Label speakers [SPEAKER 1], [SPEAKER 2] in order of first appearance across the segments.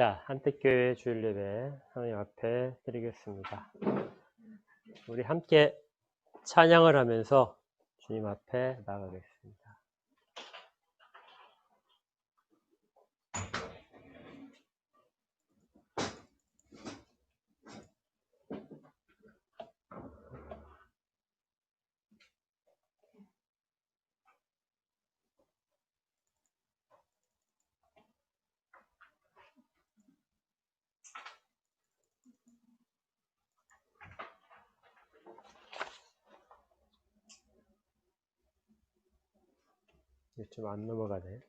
[SPEAKER 1] 자, 한택교회 주일예배 하나님 앞에 드리겠습니다. 우리 함께 찬양을 하면서 주님 앞에 나가겠습니다. 좀 안 넘어가네.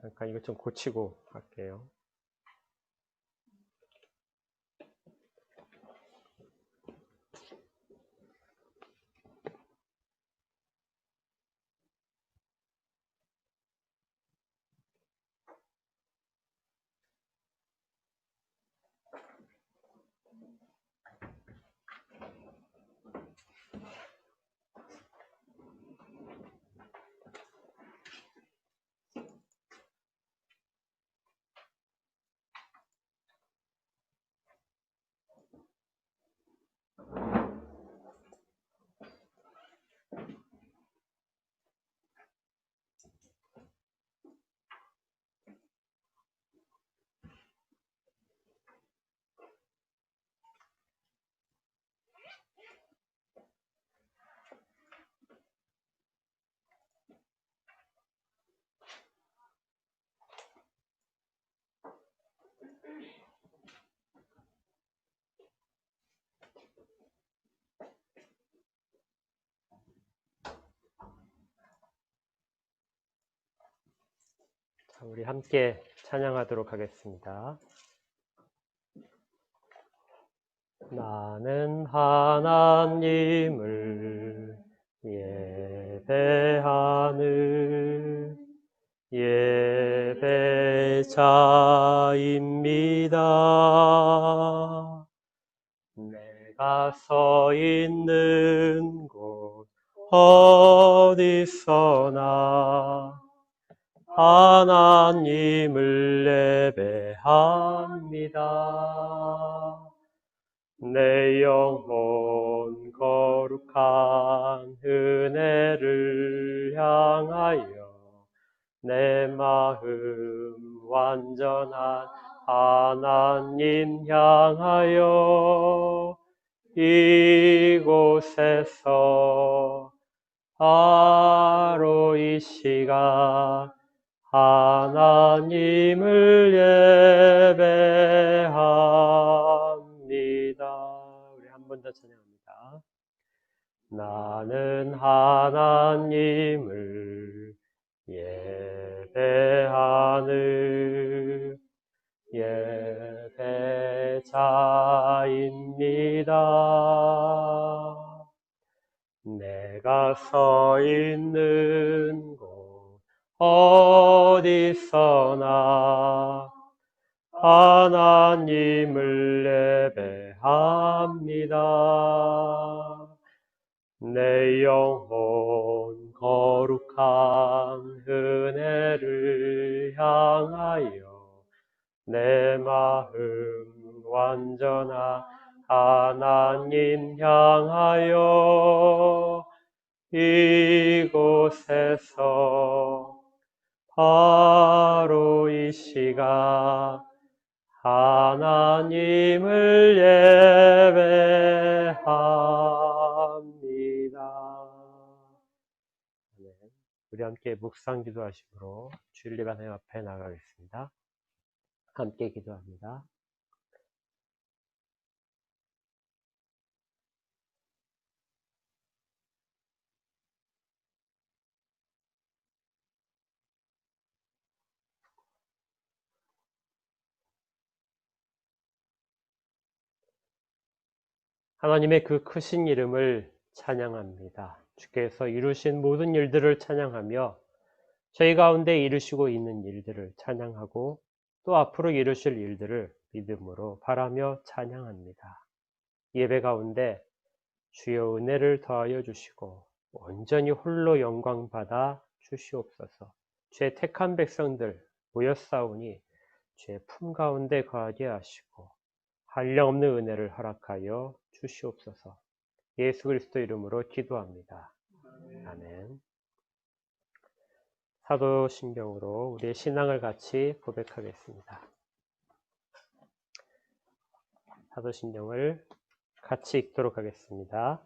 [SPEAKER 1] 잠깐 이거 좀 고치고 갈게요. 자, 우리 함께 찬양하도록 하겠습니다. 나는 하나님을 예배하는 예배자입니다. 내가 서 있는 곳 어디서나 하나님을 예배합니다. 내 영혼 거룩한 은혜를 향하여 내 마음 완전한 하나님 향하여 이곳에서 바로 이 시간 하나님을 예배합니다. 우리 한 번 더 찬양합니다. 나는 하나님을 예배하는 예배자입니다. 내가 서 있는 곳 어디서나 하나님을 예배합니다. 내 영혼 거룩한 은혜를 향하여 내 마음 완전한 하나님 향하여 이곳에서 바로 이 시간 하나님을 예배합니다. 네, 우리 함께 묵상 기도하심으로 주일 예배 하나님 앞에 나가겠습니다. 함께 기도합니다. 하나님의 그 크신 이름을 찬양합니다. 주께서 이루신 모든 일들을 찬양하며 저희 가운데 이루시고 있는 일들을 찬양하고 또 앞으로 이루실 일들을 믿음으로 바라며 찬양합니다. 예배 가운데 주여 은혜를 더하여 주시고 온전히 홀로 영광 받아 주시옵소서. 주의 택한 백성들 모였사오니 주의 품 가운데 거하게 하시고 한량없는 은혜를 허락하여 주시옵소서. 예수 그리스도 이름으로 기도합니다. 아멘. 사도신경으로 우리의 신앙을 같이 고백하겠습니다. 사도신경을 같이 읽도록 하겠습니다.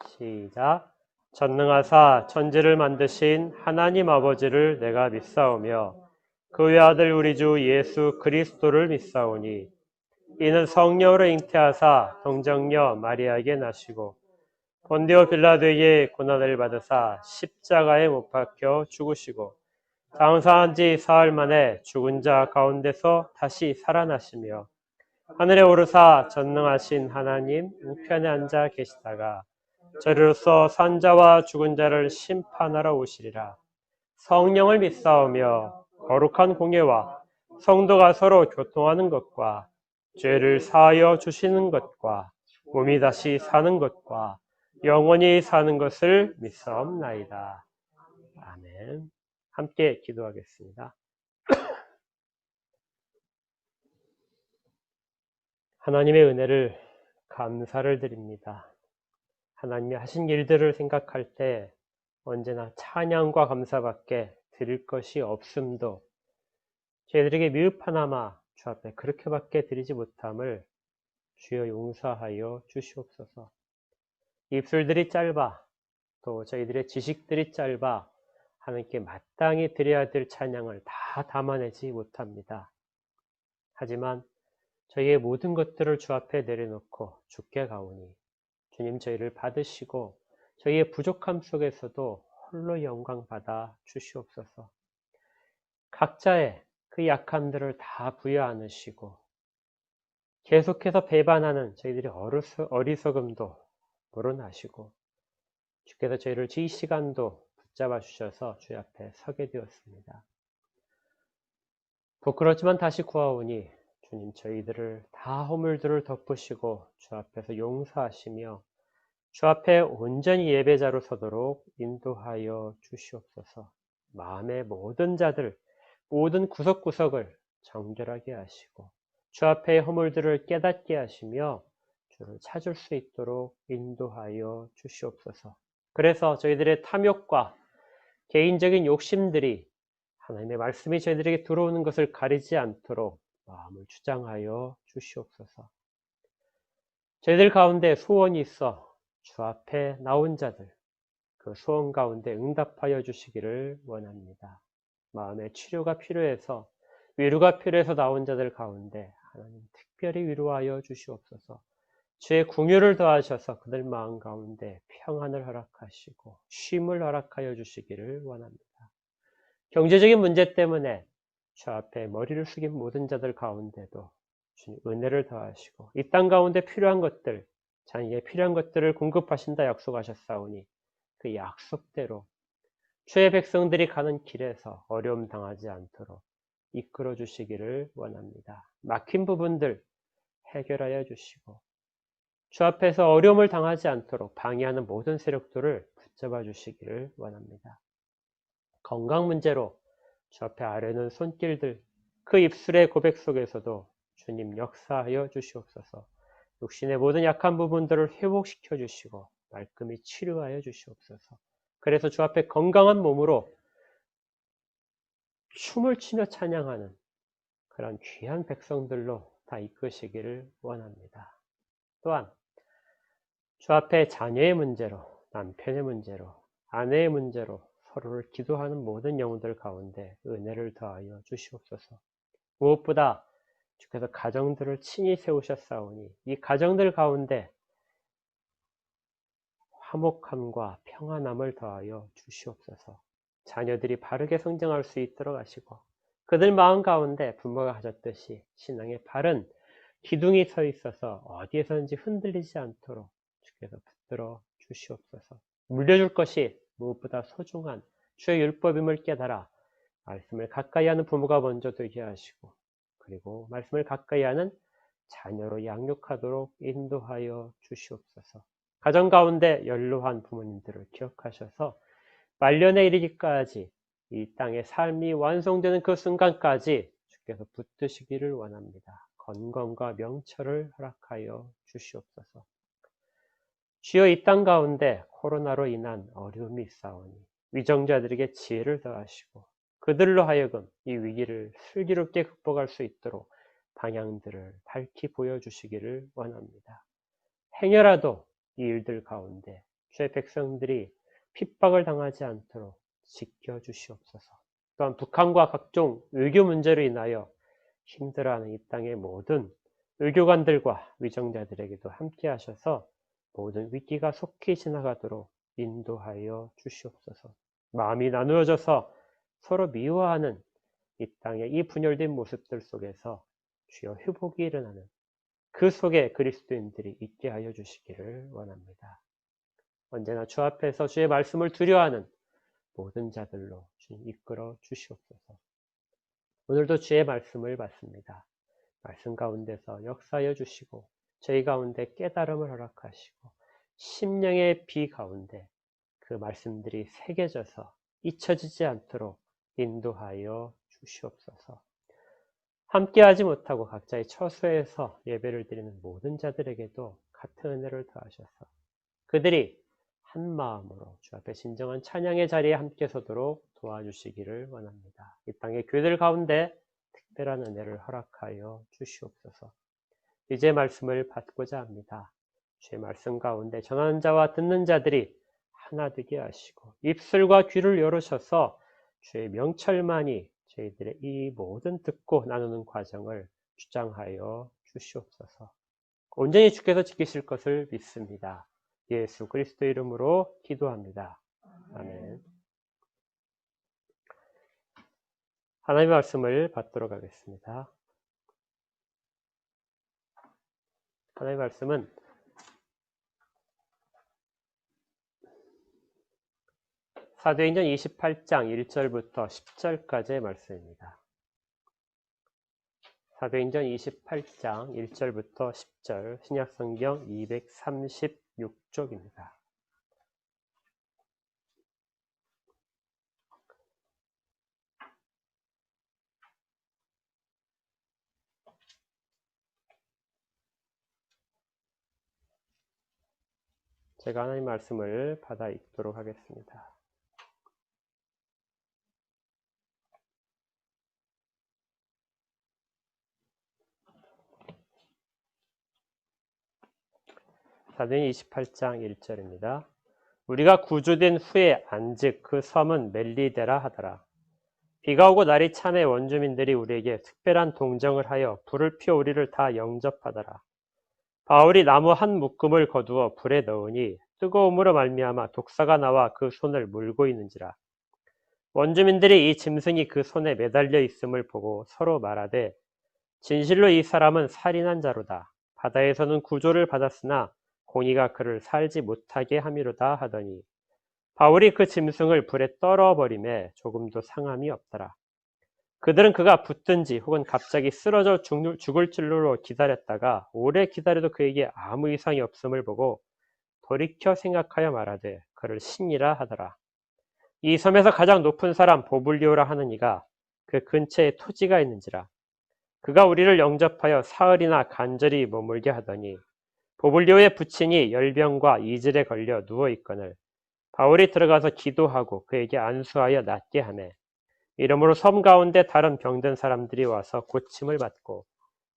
[SPEAKER 1] 시작. 전능하사 천지를 만드신 하나님 아버지를 내가 믿사오며 그 외아들 우리 주 예수 그리스도를 믿사오니 이는 성령으로 잉태하사 동정녀 마리아에게 나시고 본디오 빌라도에게 고난을 받으사 십자가에 못 박혀 죽으시고 장사한 지 사흘 만에 죽은 자 가운데서 다시 살아나시며 하늘에 오르사 전능하신 하나님 우편에 앉아 계시다가 저리로서 산자와 죽은 자를 심판하러 오시리라. 성령을 믿사오며 거룩한 공예와 성도가 서로 교통하는 것과 죄를 사하여 주시는 것과 몸이 다시 사는 것과 영원히 사는 것을 믿사옵나이다. 아멘. 함께 기도하겠습니다. 하나님의 은혜를 감사를 드립니다. 하나님이 하신 일들을 생각할 때 언제나 찬양과 감사밖에 드릴 것이 없음도 저희들에게 미흡하나마 주 앞에 그렇게밖에 드리지 못함을 주여 용서하여 주시옵소서. 입술들이 짧아 또 저희들의 지식들이 짧아 하나님께 마땅히 드려야 될 찬양을 다 담아내지 못합니다. 하지만 저희의 모든 것들을 주 앞에 내려놓고 주께 가오니 주님 저희를 받으시고 저희의 부족함 속에서도 홀로 영광 받아 주시옵소서. 각자의 그 약함들을 다 부여 안으시고 계속해서 배반하는 저희들의 어리석음도 물어나시고 주께서 저희를 이 시간도 붙잡아 주셔서 주 앞에 서게 되었습니다. 부끄럽지만 다시 구하오니 주님 저희들을 다 허물들을 덮으시고 주 앞에서 용서하시며 주 앞에 온전히 예배자로 서도록 인도하여 주시옵소서. 마음의 모든 자들, 모든 구석구석을 정결하게 하시고 주 앞에 허물들을 깨닫게 하시며 주를 찾을 수 있도록 인도하여 주시옵소서. 그래서 저희들의 탐욕과 개인적인 욕심들이 하나님의 말씀이 저희들에게 들어오는 것을 가리지 않도록 마음을 주장하여 주시옵소서. 저희들 가운데 소원이 있어 주 앞에 나온 자들, 그 소원 가운데 응답하여 주시기를 원합니다. 마음의 치료가 필요해서, 위로가 필요해서 나온 자들 가운데 하나님 특별히 위로하여 주시옵소서. 주의 긍휼을 더하셔서 그들 마음 가운데 평안을 허락하시고 쉼을 허락하여 주시기를 원합니다. 경제적인 문제 때문에 주 앞에 머리를 숙인 모든 자들 가운데도 주님 은혜를 더하시고 이 땅 가운데 필요한 것들, 자기에게 필요한 것들을 공급하신다 약속하셨사오니 그 약속대로 주의 백성들이 가는 길에서 어려움 당하지 않도록 이끌어 주시기를 원합니다. 막힌 부분들 해결하여 주시고 주 앞에서 어려움을 당하지 않도록 방해하는 모든 세력들을 붙잡아 주시기를 원합니다. 건강 문제로 주 앞에 아뢰는 손길들, 그 입술의 고백 속에서도 주님 역사하여 주시옵소서. 육신의 모든 약한 부분들을 회복시켜 주시고 말끔히 치료하여 주시옵소서. 그래서 주 앞에 건강한 몸으로 춤을 추며 찬양하는 그런 귀한 백성들로 다 이끄시기를 원합니다. 또한 주 앞에 자녀의 문제로, 남편의 문제로, 아내의 문제로 서로를 기도하는 모든 영혼들 가운데 은혜를 더하여 주시옵소서. 무엇보다 주께서 가정들을 친히 세우셨사오니 이 가정들 가운데 화목함과 평안함을 더하여 주시옵소서. 자녀들이 바르게 성장할 수 있도록 하시고 그들 마음 가운데 부모가 하셨듯이 신앙의 바른 기둥이 서 있어서 어디에서든지 흔들리지 않도록 주께서 붙들어 주시옵소서. 물려줄 것이 무엇보다 소중한 주의 율법임을 깨달아 말씀을 가까이 하는 부모가 먼저 되게 하시고 그리고 말씀을 가까이 하는 자녀로 양육하도록 인도하여 주시옵소서. 가정 가운데 연로한 부모님들을 기억하셔서 말년에 이르기까지 이 땅의 삶이 완성되는 그 순간까지 주께서 붙드시기를 원합니다. 건강과 명철을 허락하여 주시옵소서. 주여, 이 땅 가운데 코로나로 인한 어려움이 있사오니 위정자들에게 지혜를 더하시고 그들로 하여금 이 위기를 슬기롭게 극복할 수 있도록 방향들을 밝히 보여주시기를 원합니다. 행여라도 이 일들 가운데 주의 백성들이 핍박을 당하지 않도록 지켜주시옵소서. 또한 북한과 각종 외교 문제로 인하여 힘들어하는 이 땅의 모든 외교관들과 위정자들에게도 함께 하셔서 모든 위기가 속히 지나가도록 인도하여 주시옵소서. 마음이 나누어져서 서로 미워하는 이 땅의 이 분열된 모습들 속에서 주여 회복이 일어나는 그 속에 그리스도인들이 있게 하여 주시기를 원합니다. 언제나 주 앞에서 주의 말씀을 두려워하는 모든 자들로 주님 이끌어 주시옵소서. 오늘도 주의 말씀을 받습니다. 말씀 가운데서 역사하여 주시고 저희 가운데 깨달음을 허락하시고 심령의 비 가운데 그 말씀들이 새겨져서 잊혀지지 않도록 인도하여 주시옵소서. 함께하지 못하고 각자의 처소에서 예배를 드리는 모든 자들에게도 같은 은혜를 더하셔서 그들이 한 마음으로 주 앞에 진정한 찬양의 자리에 함께 서도록 도와주시기를 원합니다. 이 땅의 교회들 가운데 특별한 은혜를 허락하여 주시옵소서. 이제 말씀을 받고자 합니다. 주의 말씀 가운데 전하는 자와 듣는 자들이 하나 되게 하시고 입술과 귀를 열으셔서 주의 명철만이 저희들의 이 모든 듣고 나누는 과정을 주장하여 주시옵소서. 온전히 주께서 지키실 것을 믿습니다. 예수 그리스도 이름으로 기도합니다. 아멘. 하나님의 말씀을 받도록 하겠습니다. 하나님의 말씀은 사도행전 28장 1절부터 10절까지의 말씀입니다. 사도행전 28장 1절부터 10절, 신약성경 236쪽입니다. 제가 하나님 말씀을 받아 읽도록 하겠습니다. 사도행전 28장 1절입니다. 우리가 구조된 후에 안즉 그 섬은 멜리데라 하더라. 비가 오고 날이 참에 원주민들이 우리에게 특별한 동정을 하여 불을 피워 우리를 다 영접하더라. 바울이 나무 한 묶음을 거두어 불에 넣으니 뜨거움으로 말미암아 독사가 나와 그 손을 물고 있는지라. 원주민들이 이 짐승이 그 손에 매달려 있음을 보고 서로 말하되 진실로 이 사람은 살인한 자로다. 바다에서는 구조를 받았으나 공의가 그를 살지 못하게 함이로다 하더니 바울이 그 짐승을 불에 떨어버리매 조금도 상함이 없더라. 그들은 그가 붙든지 혹은 갑자기 쓰러져 죽을 줄로 기다렸다가 오래 기다려도 그에게 아무 이상이 없음을 보고 돌이켜 생각하여 말하되 그를 신이라 하더라. 이 섬에서 가장 높은 사람 보블리오라 하는 이가 그 근처에 토지가 있는지라. 그가 우리를 영접하여 사흘이나 간절히 머물게 하더니 보블리오의 부친이 열병과 이질에 걸려 누워있거늘 바울이 들어가서 기도하고 그에게 안수하여 낫게 하매 이러므로 섬 가운데 다른 병든 사람들이 와서 고침을 받고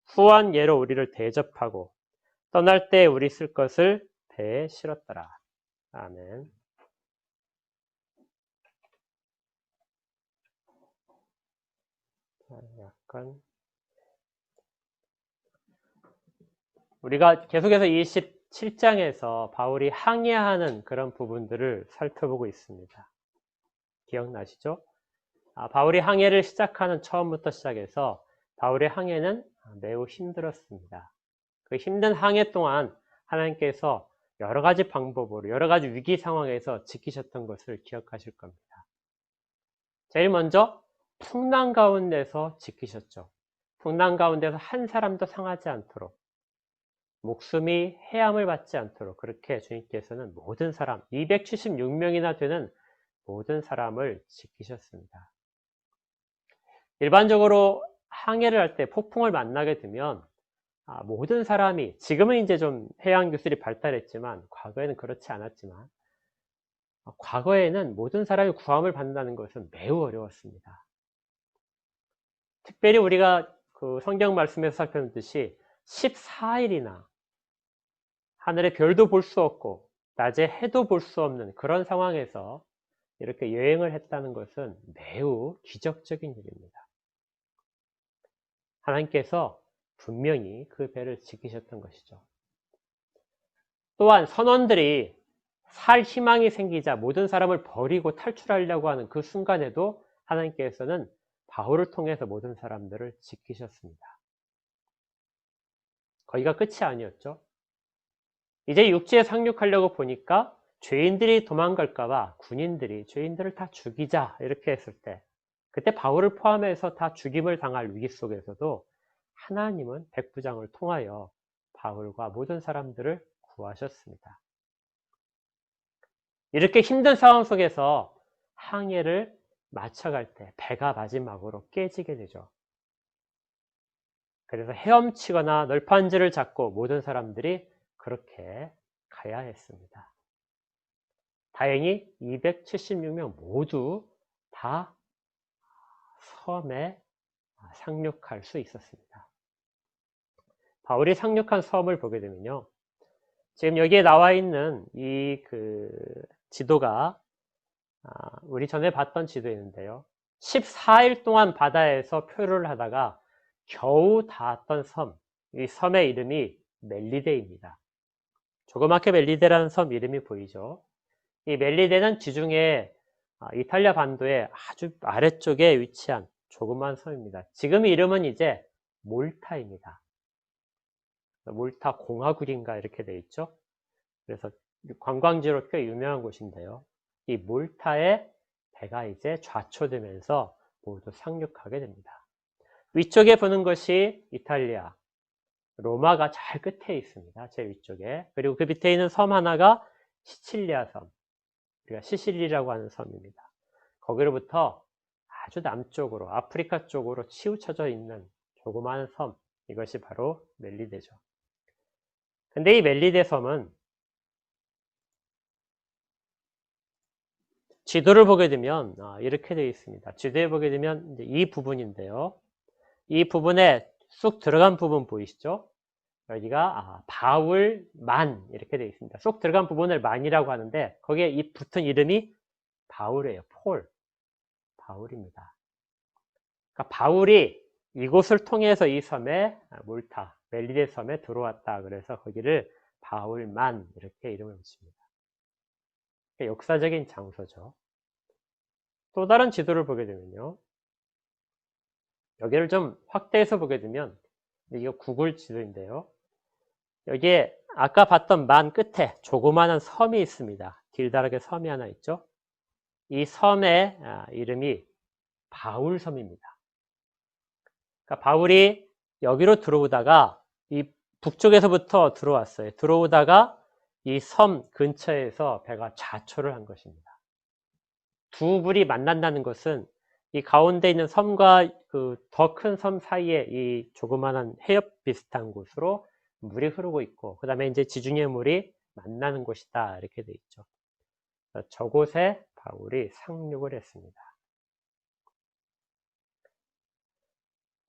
[SPEAKER 1] 후한 예로 우리를 대접하고 떠날 때 우리 쓸 것을 배에 실었더라. 아멘. 약간 우리가 계속해서 27장에서 바울이 항해하는 그런 부분들을 살펴보고 있습니다. 기억나시죠? 바울이 항해를 시작하는 처음부터 시작해서 바울의 항해는 매우 힘들었습니다. 그 힘든 항해 동안 하나님께서 여러 가지 방법으로 여러 가지 위기 상황에서 지키셨던 것을 기억하실 겁니다. 제일 먼저 풍랑 가운데서 지키셨죠. 풍랑 가운데서 한 사람도 상하지 않도록, 목숨이 해함을 받지 않도록 그렇게 주님께서는 모든 사람, 276명이나 되는 모든 사람을 지키셨습니다. 일반적으로 항해를 할 때 폭풍을 만나게 되면 모든 사람이, 지금은 이제 좀 해양 기술이 발달했지만 과거에는 그렇지 않았지만, 과거에는 모든 사람이 구함을 받는다는 것은 매우 어려웠습니다. 특별히 우리가 그 성경 말씀에서 살펴봤듯이 14일이나 하늘의 별도 볼 수 없고 낮에 해도 볼 수 없는 그런 상황에서 이렇게 여행을 했다는 것은 매우 기적적인 일입니다. 하나님께서 분명히 그 배를 지키셨던 것이죠. 또한 선원들이 살 희망이 생기자 모든 사람을 버리고 탈출하려고 하는 그 순간에도 하나님께서는 바울을 통해서 모든 사람들을 지키셨습니다. 거기가 끝이 아니었죠. 이제 육지에 상륙하려고 보니까 죄인들이 도망갈까 봐 군인들이 죄인들을 다 죽이자 이렇게 했을 때, 그때 바울을 포함해서 다 죽임을 당할 위기 속에서도 하나님은 백부장을 통하여 바울과 모든 사람들을 구하셨습니다. 이렇게 힘든 상황 속에서 항해를 마쳐갈 때 배가 마지막으로 깨지게 되죠. 그래서 헤엄치거나 널판지를 잡고 모든 사람들이 그렇게 가야 했습니다. 다행히 276명 모두 다 섬에 상륙할 수 있었습니다. 바울이 상륙한 섬을 보게 되면요, 지금 여기에 나와 있는 이 지도가 우리 전에 봤던 지도였는데요, 14일 동안 바다에서 표류를 하다가 겨우 닿았던 섬, 이 섬의 이름이 멜리데입니다. 조그맣게 멜리데라는 섬 이름이 보이죠. 이 멜리데는 지중해 이탈리아 반도의 아주 아래쪽에 위치한 조그만 섬입니다. 지금 이름은 이제 몰타입니다. 몰타 공화국인가 이렇게 되어 있죠. 그래서 관광지로 꽤 유명한 곳인데요. 이 몰타에 배가 이제 좌초되면서 모두 상륙하게 됩니다. 위쪽에 보는 것이 이탈리아, 로마가 잘 끝에 있습니다. 제일 위쪽에. 그리고 그 밑에 있는 섬 하나가 시칠리아 섬, 우리가 시실리라고 하는 섬입니다. 거기로부터 아주 남쪽으로, 아프리카 쪽으로 치우쳐져 있는 조그마한 섬, 이것이 바로 멜리데죠. 근데 이 멜리데 섬은 지도를 보게 되면 이렇게 되어 있습니다. 지도에 보게 되면 이제 이 부분인데요. 이 부분에 쑥 들어간 부분 보이시죠? 여기가 바울만 이렇게 되어 있습니다. 쏙 들어간 부분을 만이라고 하는데 거기에 이 붙은 이름이 바울이에요. 바울입니다. 그러니까 바울이 이곳을 통해서 이 섬에 몰타, 멜리데 섬에 들어왔다. 그래서 거기를 바울만 이렇게 이름을 붙입니다. 그러니까 역사적인 장소죠. 또 다른 지도를 보게 되면요, 여기를 좀 확대해서 보게 되면, 이거 구글 지도인데요, 여기에 아까 봤던 만 끝에 조그마한 섬이 있습니다. 길다랗게 섬이 하나 있죠. 이 섬의 이름이 바울섬입니다. 그러니까 바울이 여기로 들어오다가 이 북쪽에서부터 들어왔어요. 들어오다가 이 섬 근처에서 배가 좌초를 한 것입니다. 두 불이 만난다는 것은 이 가운데 있는 섬과 그 더 큰 섬 사이에 이 조그마한 해협 비슷한 곳으로 물이 흐르고 있고, 그 다음에 이제 지중해 물이 만나는 곳이다. 이렇게 돼 있죠. 저곳에 바울이 상륙을 했습니다.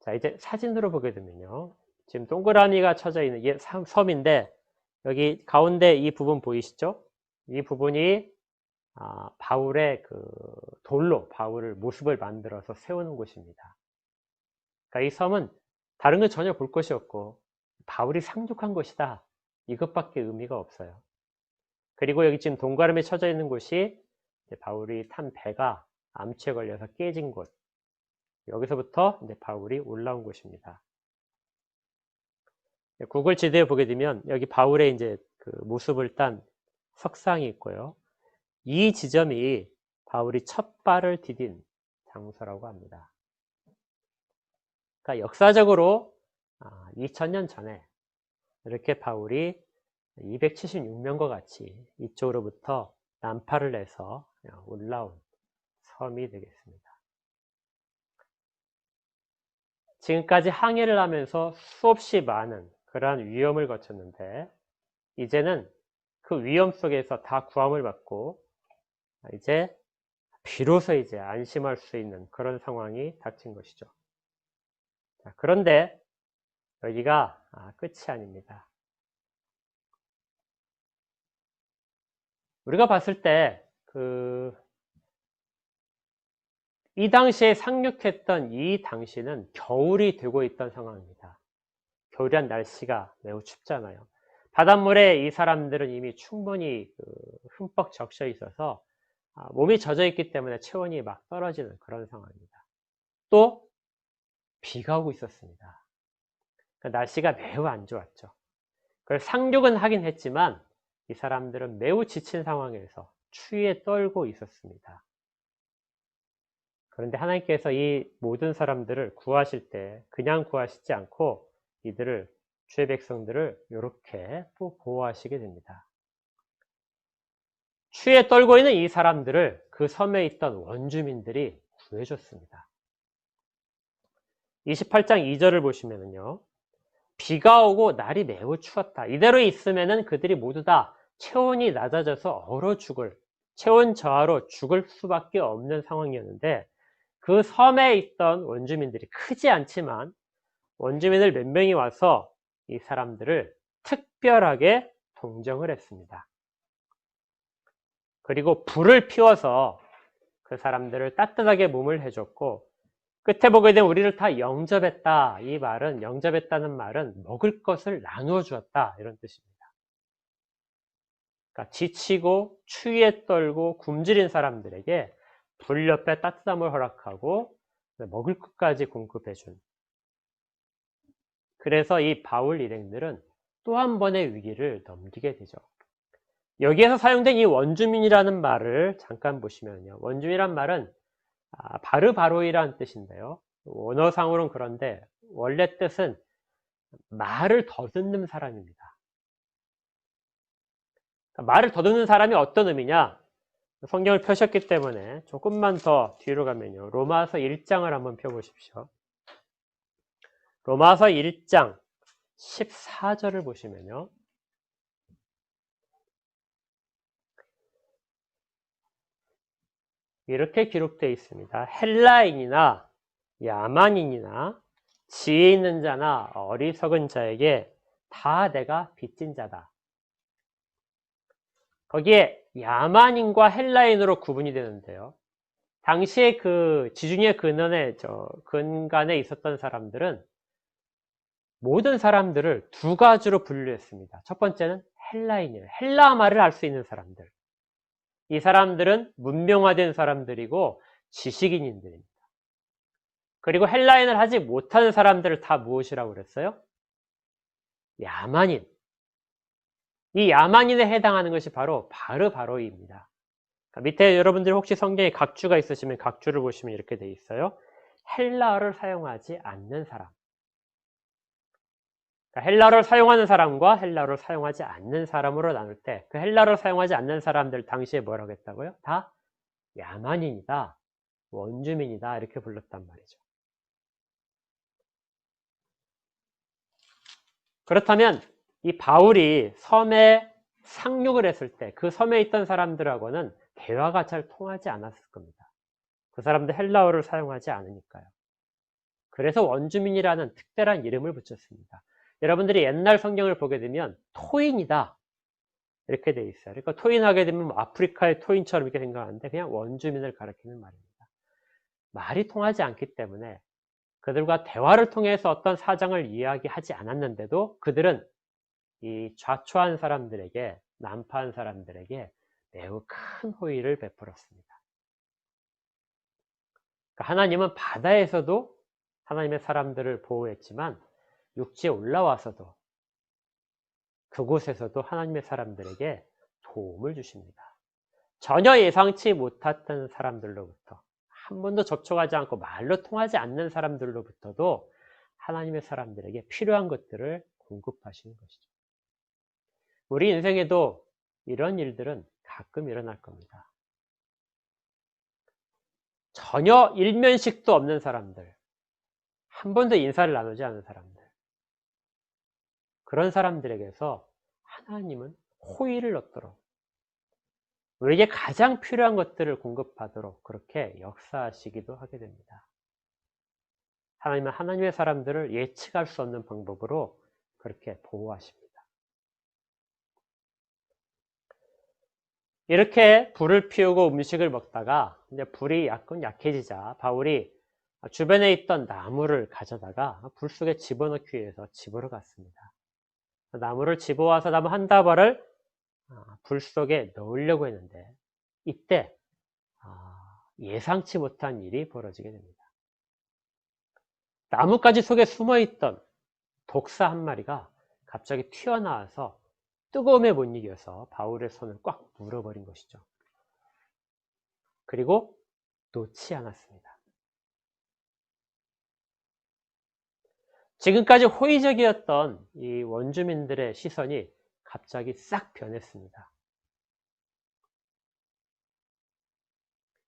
[SPEAKER 1] 자, 이제 사진으로 보게 되면요, 지금 동그라미가 쳐져 있는 이게 섬인데, 여기 가운데 이 부분 보이시죠? 이 부분이 바울의 돌로 바울을 모습을 만들어서 세우는 곳입니다. 그러니까 이 섬은 다른 건 전혀 볼 것이 없고 바울이 상륙한 것이다, 이것밖에 의미가 없어요. 그리고 여기 지금 동그라미 쳐져 있는 곳이 바울이 탄 배가 암초에 걸려서 깨진 곳, 여기서부터 이제 바울이 올라온 곳입니다. 구글 지도에 보게 되면 여기 바울의 이제 그 모습을 딴 석상이 있고요. 이 지점이 바울이 첫 발을 디딘 장소라고 합니다. 그러니까 역사적으로 2000년 전에 이렇게 바울이 276명과 같이 이쪽으로부터 난파를 내서 올라온 섬이 되겠습니다. 지금까지 항해를 하면서 수없이 많은 그러한 위험을 거쳤는데 이제는 그 위험 속에서 다 구함을 받고 이제 비로소 이제 안심할 수 있는 그런 상황이 닥친 것이죠. 자, 그런데 여기가 끝이 아닙니다. 우리가 봤을 때 이 당시에 상륙했던 이 당시는 겨울이 되고 있던 상황입니다. 겨울이란 날씨가 매우 춥잖아요. 바닷물에 이 사람들은 이미 충분히 흠뻑 적셔 있어서 몸이 젖어 있기 때문에 체온이 막 떨어지는 그런 상황입니다. 또 비가 오고 있었습니다. 그러니까 날씨가 매우 안 좋았죠. 그래서 상륙은 하긴 했지만 이 사람들은 매우 지친 상황에서 추위에 떨고 있었습니다. 그런데 하나님께서 이 모든 사람들을 구하실 때 그냥 구하시지 않고 이들을 주의 백성들을 이렇게 또 보호하시게 됩니다. 추위에 떨고 있는 이 사람들을 그 섬에 있던 원주민들이 구해줬습니다. 28장 2절을 보시면요. 비가 오고 날이 매우 추웠다. 이대로 있으면은 그들이 모두 다 체온이 낮아져서 얼어 죽을, 체온 저하로 죽을 수밖에 없는 상황이었는데 그 섬에 있던 원주민들이 크지 않지만 원주민들 몇 명이 와서 이 사람들을 특별하게 동정을 했습니다. 그리고 불을 피워서 그 사람들을 따뜻하게 몸을 해줬고 끝에 보게 되면 우리를 다 영접했다. 이 말은 영접했다는 말은 먹을 것을 나누어 주었다 이런 뜻입니다. 그러니까 지치고 추위에 떨고 굶주린 사람들에게 불 옆에 따뜻함을 허락하고 먹을 것까지 공급해 준. 그래서 이 바울 일행들은 또 한 번의 위기를 넘기게 되죠. 여기에서 사용된 이 원주민이라는 말을 잠깐 보시면요. 원주민이란 말은 바르바로이라는 뜻인데요. 원어상으로는 그런데 원래 뜻은 말을 더듬는 사람입니다. 그러니까 말을 더듬는 사람이 어떤 의미냐? 성경을 펴셨기 때문에 조금만 더 뒤로 가면요. 로마서 1장을 한번 펴보십시오. 로마서 1장 14절을 보시면요. 이렇게 기록되어 있습니다. 헬라인이나 야만인이나 지혜 있는 자나 어리석은 자에게 다 내가 빚진 자다. 거기에 야만인과 헬라인으로 구분이 되는데요. 당시에 그 지중해 근간에 있었던 사람들은 모든 사람들을 두 가지로 분류했습니다. 첫 번째는 헬라인이에요. 헬라 말을 할 수 있는 사람들. 이 사람들은 문명화된 사람들이고 지식인들입니다. 그리고 헬라인을 하지 못하는 사람들을 다 무엇이라고 그랬어요? 야만인. 이 야만인에 해당하는 것이 바로 바르바로이입니다. 그러니까 밑에 여러분들 혹시 성경에 각주가 있으시면 각주를 보시면 이렇게 되어 있어요. 헬라어를 사용하지 않는 사람. 그러니까 헬라어를 사용하는 사람과 헬라어를 사용하지 않는 사람으로 나눌 때 그 헬라어를 사용하지 않는 사람들 당시에 뭐라고 했다고요? 다 야만인이다, 원주민이다 이렇게 불렀단 말이죠. 그렇다면 이 바울이 섬에 상륙을 했을 때 그 섬에 있던 사람들하고는 대화가 잘 통하지 않았을 겁니다. 그 사람들 헬라어를 사용하지 않으니까요. 그래서 원주민이라는 특별한 이름을 붙였습니다. 여러분들이 옛날 성경을 보게 되면 토인이다 이렇게 돼 있어요. 그러니까 토인하게 되면 아프리카의 토인처럼 이렇게 생각하는데 그냥 원주민을 가리키는 말입니다. 말이 통하지 않기 때문에 그들과 대화를 통해서 어떤 사정을 이야기하지 않았는데도 그들은 이 좌초한 사람들에게, 난파한 사람들에게 매우 큰 호의를 베풀었습니다. 그러니까 하나님은 바다에서도 하나님의 사람들을 보호했지만 육지에 올라와서도 그곳에서도 하나님의 사람들에게 도움을 주십니다. 전혀 예상치 못했던 사람들로부터 한 번도 접촉하지 않고 말로 통하지 않는 사람들로부터도 하나님의 사람들에게 필요한 것들을 공급하시는 것이죠. 우리 인생에도 이런 일들은 가끔 일어날 겁니다. 전혀 일면식도 없는 사람들, 한 번도 인사를 나누지 않은 사람들, 그런 사람들에게서 하나님은 호의를 얻도록, 우리에게 가장 필요한 것들을 공급하도록 그렇게 역사하시기도 하게 됩니다. 하나님은 하나님의 사람들을 예측할 수 없는 방법으로 그렇게 보호하십니다. 이렇게 불을 피우고 음식을 먹다가 이제 불이 약간 약해지자 바울이 주변에 있던 나무를 가져다가 불 속에 집어넣기 위해서 집으로 갔습니다. 나무를 집어와서 나무 한 다발을 불 속에 넣으려고 했는데 이때 예상치 못한 일이 벌어지게 됩니다. 나뭇가지 속에 숨어있던 독사 한 마리가 갑자기 튀어나와서 뜨거움에 못 이겨서 바울의 손을 꽉 물어버린 것이죠. 그리고 놓지 않았습니다. 지금까지 호의적이었던 이 원주민들의 시선이 갑자기 싹 변했습니다.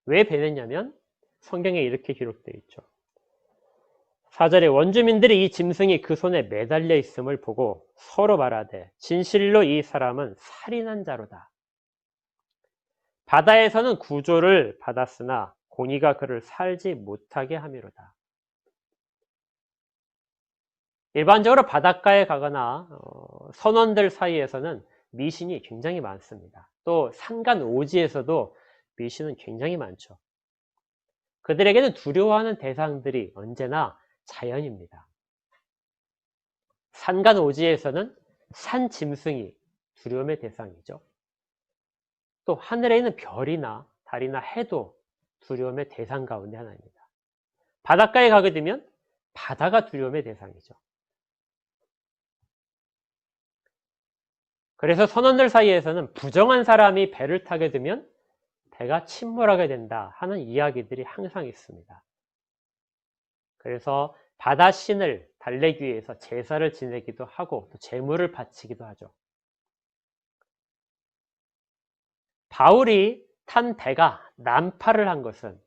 [SPEAKER 1] 왜 변했냐면 성경에 이렇게 기록되어 있죠. 4절에 원주민들이 이 짐승이 그 손에 매달려 있음을 보고 서로 말하되 진실로 이 사람은 살인한 자로다. 바다에서는 구조를 받았으나 공의가 그를 살지 못하게 함이로다. 일반적으로 바닷가에 가거나 선원들 사이에서는 미신이 굉장히 많습니다. 또 산간 오지에서도 미신은 굉장히 많죠. 그들에게는 두려워하는 대상들이 언제나 자연입니다. 산간 오지에서는 산 짐승이 두려움의 대상이죠. 또 하늘에 있는 별이나 달이나 해도 두려움의 대상 가운데 하나입니다. 바닷가에 가게 되면 바다가 두려움의 대상이죠. 그래서 선원들 사이에서는 부정한 사람이 배를 타게 되면 배가 침몰하게 된다 하는 이야기들이 항상 있습니다. 그래서 바다 신을 달래기 위해서 제사를 지내기도 하고 또 제물을 바치기도 하죠. 바울이 탄 배가 난파를 한 것은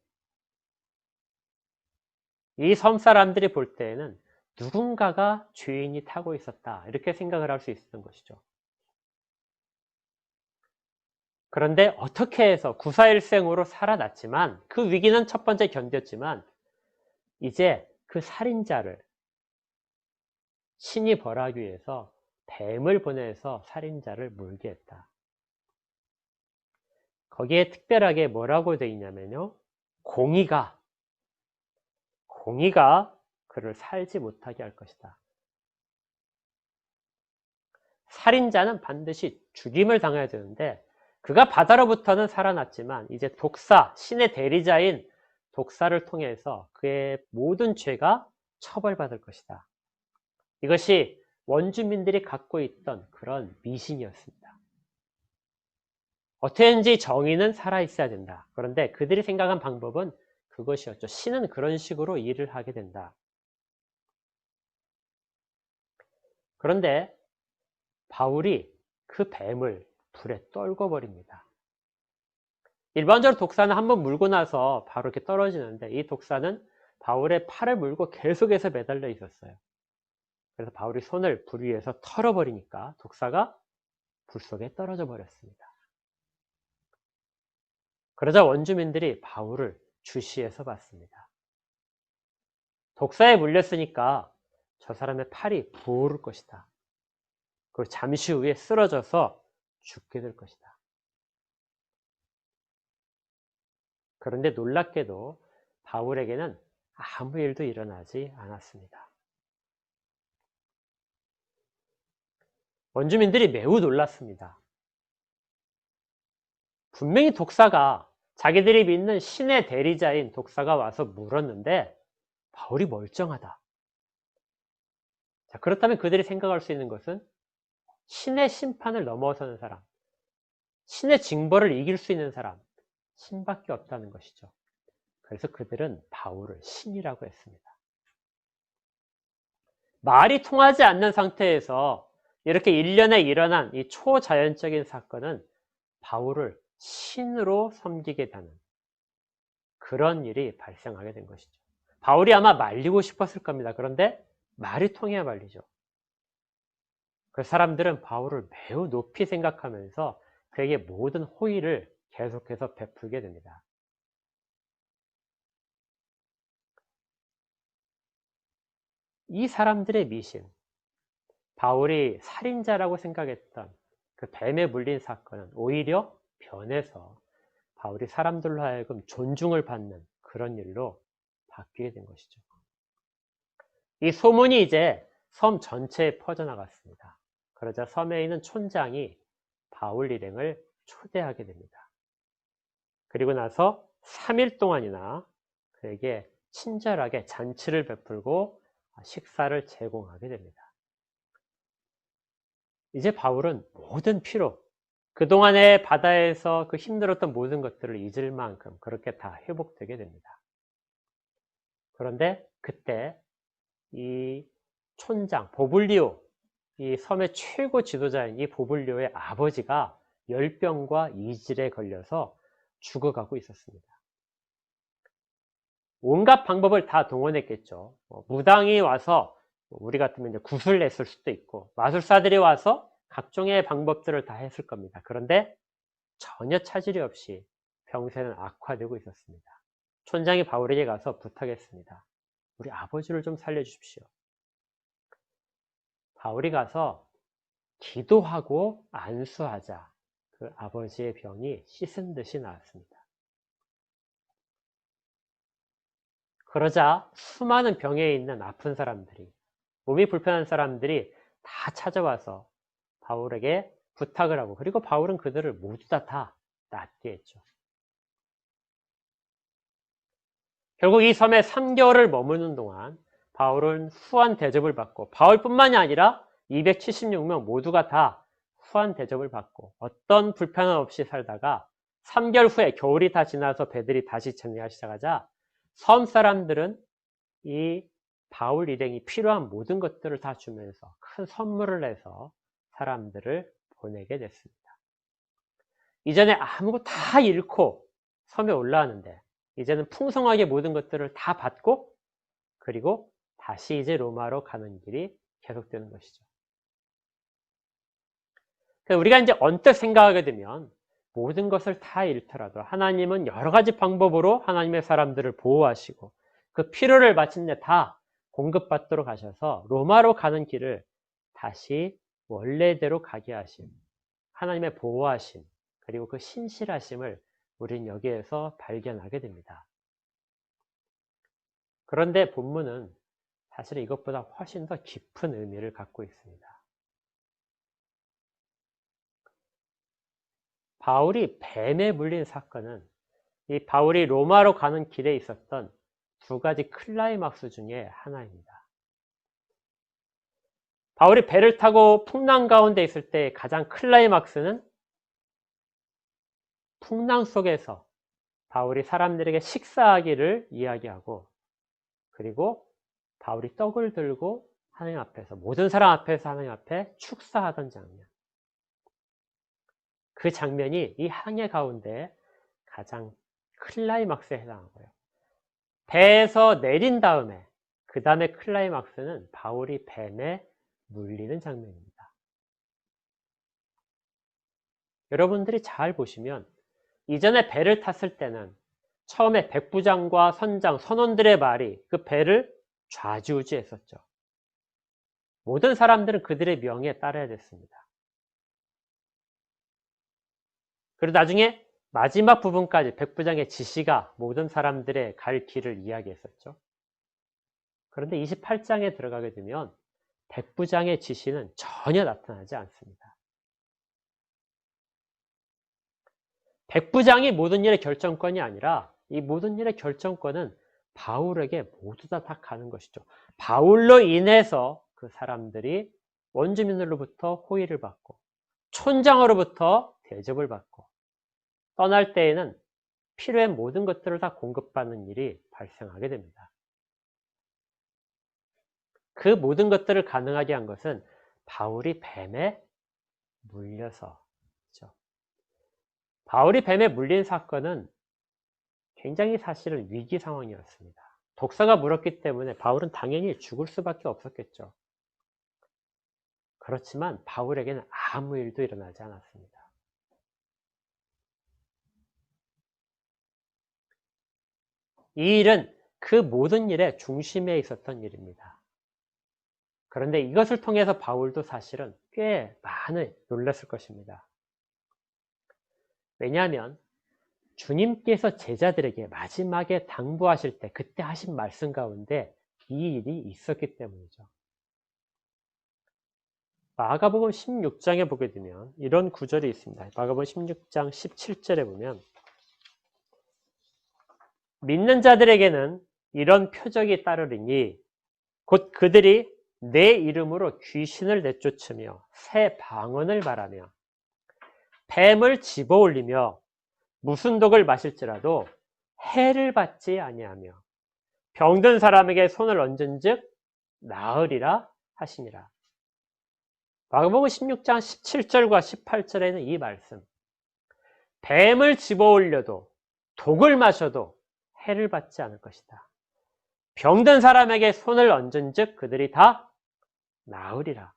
[SPEAKER 1] 이 섬 사람들이 볼 때에는 누군가가 죄인이 타고 있었다 이렇게 생각을 할 수 있었던 것이죠. 그런데 어떻게 해서 구사일생으로 살아났지만 그 위기는 첫 번째 견뎠지만 이제 그 살인자를 신이 벌하기 위해서 뱀을 보내서 살인자를 물게 했다. 거기에 특별하게 뭐라고 되어 있냐면요. 공의가 그를 살지 못하게 할 것이다. 살인자는 반드시 죽임을 당해야 되는데 그가 바다로부터는 살아났지만 이제 독사, 신의 대리자인 독사를 통해서 그의 모든 죄가 처벌받을 것이다. 이것이 원주민들이 갖고 있던 그런 미신이었습니다. 어떻게든지 정의는 살아있어야 된다. 그런데 그들이 생각한 방법은 그것이었죠. 신은 그런 식으로 일을 하게 된다. 그런데 바울이 그 뱀을 불에 떨궈 버립니다. 일반적으로 독사는 한번 물고 나서 바로 이렇게 떨어지는데 이 독사는 바울의 팔을 물고 계속해서 매달려 있었어요. 그래서 바울이 손을 불 위에서 털어버리니까 독사가 불 속에 떨어져 버렸습니다. 그러자 원주민들이 바울을 주시해서 봤습니다. 독사에 물렸으니까 저 사람의 팔이 부을 것이다. 그리고 잠시 후에 쓰러져서 죽게 될 것이다. 그런데 놀랍게도 바울에게는 아무 일도 일어나지 않았습니다. 원주민들이 매우 놀랐습니다. 분명히 독사가 자기들이 믿는 신의 대리자인 독사가 와서 물었는데 바울이 멀쩡하다. 자, 그렇다면 그들이 생각할 수 있는 것은 신의 심판을 넘어서는 사람, 신의 징벌을 이길 수 있는 사람, 신밖에 없다는 것이죠. 그래서 그들은 바울을 신이라고 했습니다. 말이 통하지 않는 상태에서 이렇게 일련에 일어난 이 초자연적인 사건은 바울을 신으로 섬기게 되는 그런 일이 발생하게 된 것이죠. 바울이 아마 말리고 싶었을 겁니다. 그런데 말이 통해야 말리죠. 그 사람들은 바울을 매우 높이 생각하면서 그에게 모든 호의를 계속해서 베풀게 됩니다. 이 사람들의 미신, 바울이 살인자라고 생각했던 그 뱀에 물린 사건은 오히려 변해서 바울이 사람들로 하여금 존중을 받는 그런 일로 바뀌게 된 것이죠. 이 소문이 이제 섬 전체에 퍼져나갔습니다. 그러자 섬에 있는 촌장이 바울 일행을 초대하게 됩니다. 그리고 나서 3일 동안이나 그에게 친절하게 잔치를 베풀고 식사를 제공하게 됩니다. 이제 바울은 모든 피로, 그동안의 바다에서 그 힘들었던 모든 것들을 잊을 만큼 그렇게 다 회복되게 됩니다. 그런데 그때 이 촌장, 보블리오, 이 섬의 최고 지도자인 이 보블리오의 아버지가 열병과 이질에 걸려서 죽어가고 있었습니다. 온갖 방법을 다 동원했겠죠. 무당이 와서 우리 같으면 이제 굿을 냈을 수도 있고, 마술사들이 와서 각종의 방법들을 다 했을 겁니다. 그런데 전혀 차질이 없이 병세는 악화되고 있었습니다. 촌장이 바울에게 가서 부탁했습니다. 우리 아버지를 좀 살려주십시오. 바울이 가서 기도하고 안수하자 그 아버지의 병이 씻은 듯이 나았습니다. 그러자 수많은 병에 있는 아픈 사람들이, 몸이 불편한 사람들이 다 찾아와서 바울에게 부탁을 하고, 그리고 바울은 그들을 모두 다 낫게 했죠. 결국 이 섬에 3개월을 머무는 동안 바울은 후한 대접을 받고, 바울뿐만이 아니라 276명 모두가 다 후한 대접을 받고 어떤 불편함 없이 살다가 3개월 후에 겨울이 다 지나서 배들이 다시 정리하기 시작하자 섬 사람들은 이 바울 일행이 필요한 모든 것들을 다 주면서 큰 선물을 내서 사람들을 보내게 됐습니다. 이전에 아무것도 다 잃고 섬에 올라왔는데 이제는 풍성하게 모든 것들을 다 받고, 그리고 다시 이제 로마로 가는 길이 계속되는 것이죠. 우리가 이제 언뜻 생각하게 되면 모든 것을 다 잃더라도 하나님은 여러 가지 방법으로 하나님의 사람들을 보호하시고 그 필요를 마침내 다 공급받도록 하셔서 로마로 가는 길을 다시 원래대로 가게 하심, 하나님의 보호하심, 그리고 그 신실하심을 우린 여기에서 발견하게 됩니다. 그런데 본문은 사실 이것보다 훨씬 더 깊은 의미를 갖고 있습니다. 바울이 뱀에 물린 사건은 이 바울이 로마로 가는 길에 있었던 2가지 클라이막스 중에 하나입니다. 바울이 배를 타고 풍랑 가운데 있을 때 가장 클라이막스는 풍랑 속에서 바울이 사람들에게 식사하기를 이야기하고, 그리고 바울이 떡을 들고 하나님 앞에서, 모든 사람 앞에서 하나님 앞에 축사하던 장면. 그 장면이 이 항해 가운데 가장 클라이막스에 해당하고요. 배에서 내린 다음에 그 다음에 클라이막스는 바울이 뱀에 물리는 장면입니다. 여러분들이 잘 보시면 이전에 배를 탔을 때는 처음에 백부장과 선장, 선원들의 말이 그 배를 좌지우지했었죠. 모든 사람들은 그들의 명에 따라야 됐습니다. 그리고 나중에 마지막 부분까지 백부장의 지시가 모든 사람들의 갈 길을 이야기했었죠. 그런데 28장에 들어가게 되면 백부장의 지시는 전혀 나타나지 않습니다. 백부장이 모든 일의 결정권이 아니라 이 모든 일의 결정권은 바울에게 모두 다 가는 것이죠. 바울로 인해서 그 사람들이 원주민들로부터 호의를 받고 촌장으로부터 대접을 받고 떠날 때에는 필요한 모든 것들을 다 공급받는 일이 발생하게 됩니다. 그 모든 것들을 가능하게 한 것은 바울이 뱀에 물려서. 그렇죠? 바울이 뱀에 물린 사건은 굉장히 사실은 위기 상황이었습니다. 독사가 물었기 때문에 바울은 당연히 죽을 수밖에 없었겠죠. 그렇지만 바울에게는 아무 일도 일어나지 않았습니다. 이 일은 그 모든 일의 중심에 있었던 일입니다. 그런데 이것을 통해서 바울도 사실은 꽤 많이 놀랐을 것입니다. 왜냐하면 주님께서 제자들에게 마지막에 당부하실 때 그때 하신 말씀 가운데 이 일이 있었기 때문이죠. 마가복음 16장에 보게 되면 이런 구절이 있습니다. 마가복음 16장 17절에 보면 믿는 자들에게는 이런 표적이 따르리니 곧 그들이 내 이름으로 귀신을 내쫓으며 새 방언을 말하며 뱀을 집어올리며 무슨 독을 마실지라도 해를 받지 아니하며 병든 사람에게 손을 얹은즉 나으리라 하시니라. 마가복음 16장 17절과 18절에는 이 말씀, 뱀을 집어올려도 독을 마셔도 해를 받지 않을 것이다. 병든 사람에게 손을 얹은즉 그들이 다 나으리라.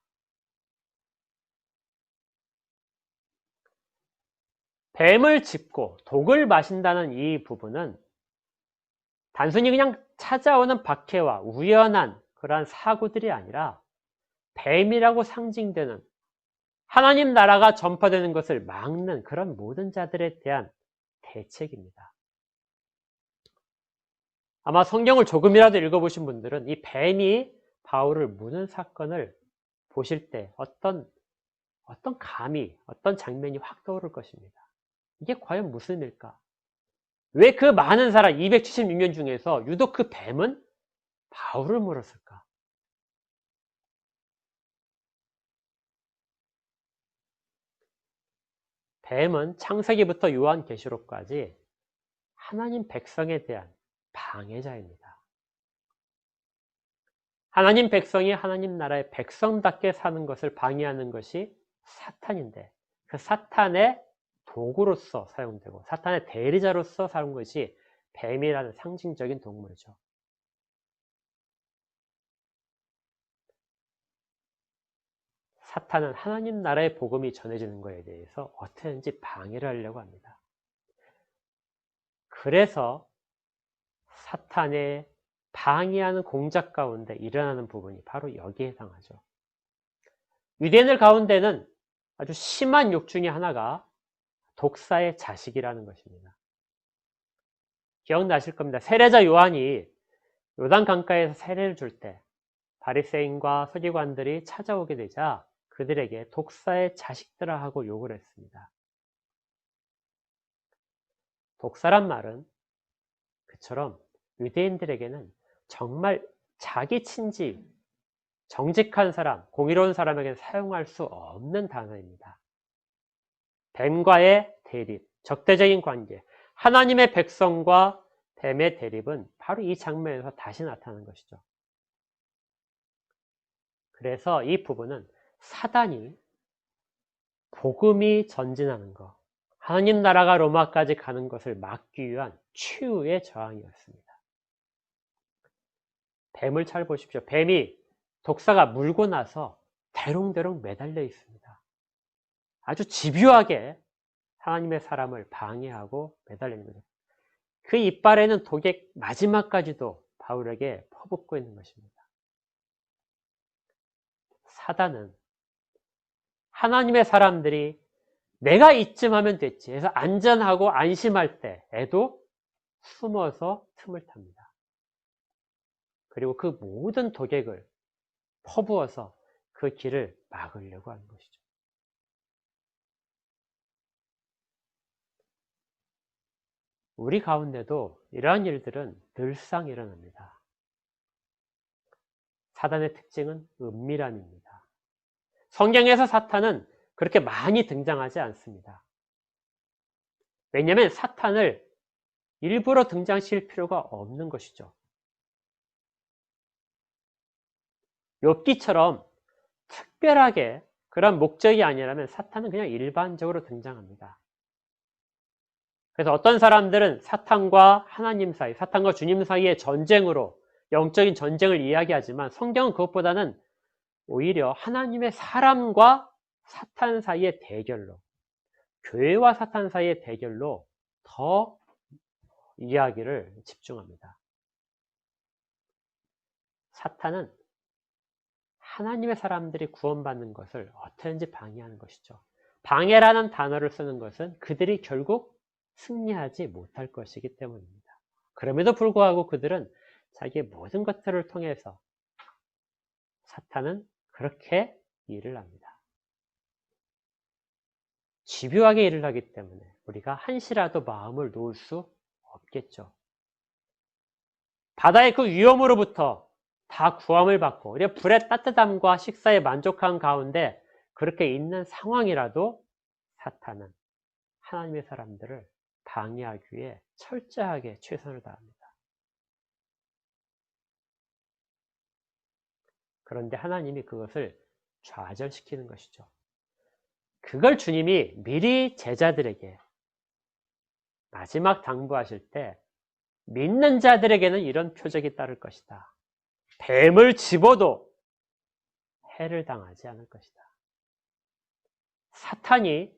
[SPEAKER 1] 뱀을 짚고 독을 마신다는 이 부분은 단순히 그냥 찾아오는 박해와 우연한 그러한 사고들이 아니라 뱀이라고 상징되는 하나님 나라가 전파되는 것을 막는 그런 모든 자들에 대한 대책입니다. 아마 성경을 조금이라도 읽어보신 분들은 이 뱀이 바울을 무는 사건을 보실 때 어떤 감이, 어떤 장면이 확 떠오를 것입니다. 이게 과연 무슨 일까? 왜 그 많은 사람 276년 중에서 유독 그 뱀은 바울을 물었을까? 뱀은 창세기부터 요한계시록까지 하나님 백성에 대한 방해자입니다. 하나님 백성이 하나님 나라의 백성답게 사는 것을 방해하는 것이 사탄인데 그 사탄의 도구로서 사용되고 사탄의 대리자로서 사는 것이 뱀이라는 상징적인 동물이죠. 사탄은 하나님 나라의 복음이 전해지는 것에 대해서 어떻게든지 방해를 하려고 합니다. 그래서 사탄의 방해하는 공작 가운데 일어나는 부분이 바로 여기에 해당하죠. 유대인들 가운데는 아주 심한 욕 중에 하나가 독사의 자식이라는 것입니다. 기억나실 겁니다. 세례자 요한이 요단 강가에서 세례를 줄 때 바리새인과 서기관들이 찾아오게 되자 그들에게 독사의 자식들아 하고 욕을 했습니다. 독사란 말은 그처럼 유대인들에게는 정말 자기 친지, 정직한 사람, 공의로운 사람에게는 사용할 수 없는 단어입니다. 뱀과의 대립, 적대적인 관계, 하나님의 백성과 뱀의 대립은 바로 이 장면에서 다시 나타나는 것이죠. 그래서 이 부분은 사단이 복음이 전진하는 것, 하나님 나라가 로마까지 가는 것을 막기 위한 최후의 저항이었습니다. 뱀을 잘 보십시오. 뱀이 독사가 물고 나서 대롱대롱 매달려 있습니다. 아주 집요하게 하나님의 사람을 방해하고 매달리는 거죠. 그 이빨에는 독의 마지막까지도 바울에게 퍼붓고 있는 것입니다. 사단은 하나님의 사람들이 내가 이쯤 하면 됐지 해서 안전하고 안심할 때에도 숨어서 틈을 탑니다. 그리고 그 모든 독액을 퍼부어서 그 길을 막으려고 하는 것이죠. 우리 가운데도 이러한 일들은 늘상 일어납니다. 사단의 특징은 은밀함입니다. 성경에서 사탄은 그렇게 많이 등장하지 않습니다. 왜냐하면 사탄을 일부러 등장시킬 필요가 없는 것이죠. 욥기처럼 특별하게 그런 목적이 아니라면 사탄은 그냥 일반적으로 등장합니다. 그래서 어떤 사람들은 사탄과 하나님 사이, 사탄과 주님 사이의 전쟁으로 영적인 전쟁을 이야기하지만 성경은 그것보다는 오히려 하나님의 사람과 사탄 사이의 대결로, 교회와 사탄 사이의 대결로 더 이야기를 집중합니다. 사탄은 하나님의 사람들이 구원받는 것을 어떻게든지 방해하는 것이죠. 방해라는 단어를 쓰는 것은 그들이 결국 승리하지 못할 것이기 때문입니다. 그럼에도 불구하고 그들은 자기의 모든 것들을 통해서 사탄은 그렇게 일을 합니다. 집요하게 일을 하기 때문에 우리가 한시라도 마음을 놓을 수 없겠죠. 바다의 그 위험으로부터 다 구함을 받고 우리가 불의 따뜻함과 식사에 만족한 가운데 그렇게 있는 상황이라도 사탄은 하나님의 사람들을 방해하기 위해 철저하게 최선을 다합니다. 그런데 하나님이 그것을 좌절시키는 것이죠. 그걸 주님이 미리 제자들에게 마지막 당부하실 때 믿는 자들에게는 이런 표적이 따를 것이다. 뱀을 집어도 해를 당하지 않을 것이다. 사탄이